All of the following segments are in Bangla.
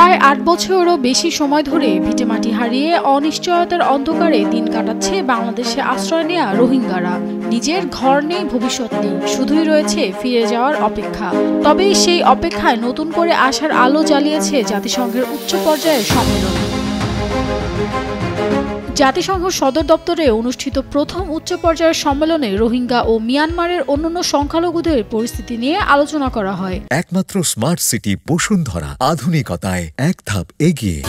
প্রায় ৮ বছরেরও বেশি সময় ধরে ভিটেমাটি হারিয়ে অনিশ্চয়তার অন্ধকারে দিন কাটাচ্ছে বাংলাদেশে আশ্রয় নেয়া রোহিঙ্গারা। নিজের ঘর নেই, ভবিষ্যৎ নেই, শুধুই রয়েছে ফিরে যাওয়ার অপেক্ষা। তবে সেই অপেক্ষায় নতুন করে আশার আলো জ্বালিয়েছে জাতিসংঘের উচ্চ পর্যায়ের সম্মেলন। জাতিসংঘ সদর দপ্তরে অনুষ্ঠিত প্রথম উচ্চ পর্যায়ের সম্মেলনে রোহিঙ্গা ও মিয়ানমারের অন্যান্য সংখ্যালঘুদের পরিস্থিতি নিয়ে আলোচনা করা হয়। একমাত্র স্মার্ট সিটি বসুন্ধরা, আধুনিকতায় এক ধাপ এগিয়ে।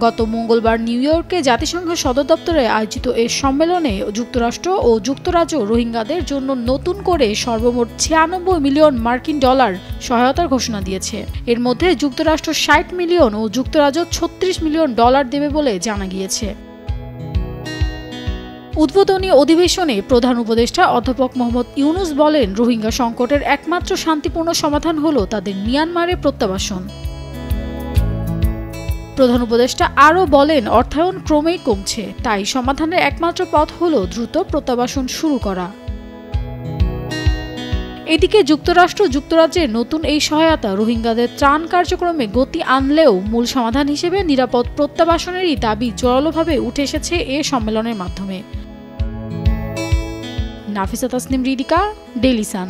গত মঙ্গলবার নিউ ইয়র্কে জাতিসংঘ সদর দপ্তরে আয়োজিত এই সম্মেলনে যুক্তরাষ্ট্র ও যুক্তরাজ্য রোহিঙ্গাদের জন্য নতুন করে সর্বমোট ৯৬ মিলিয়ন মার্কিন ডলার সহায়তার ঘোষণা দিয়েছে। এর মধ্যে যুক্তরাষ্ট্র ৬০ মিলিয়ন ও যুক্তরাজ্য ৩৬ মিলিয়ন ডলার দেবে বলে জানা গিয়েছে। উদ্বোধনী অধিবেশনে প্রধান উপদেষ্টা অধ্যাপক মোহাম্মদ ইউনুস বলেন, রোহিঙ্গা সংকটের একমাত্র শান্তিপূর্ণ সমাধান হলো তাদের মিয়ানমারে প্রত্যাবাসন। প্রধান উপদেষ্টা আরও বলেন, অর্থায়ন ক্রমেই কমছে, তাই সমাধানের একমাত্র পথ হলো দ্রুত প্রত্যাবাসন শুরু করা। এদিকে যুক্তরাষ্ট্র যুক্তরাজ্যের নতুন এই সহায়তা রোহিঙ্গাদের ত্রাণ কার্যক্রমে গতি আনলেও মূল সমাধান হিসেবে নিরাপদ প্রত্যাবাসনেরই দাবি জোরালোভাবে উঠে এসেছে এ সম্মেলনের মাধ্যমে। Nafisa Tasnim Ridhika, Daily Sun.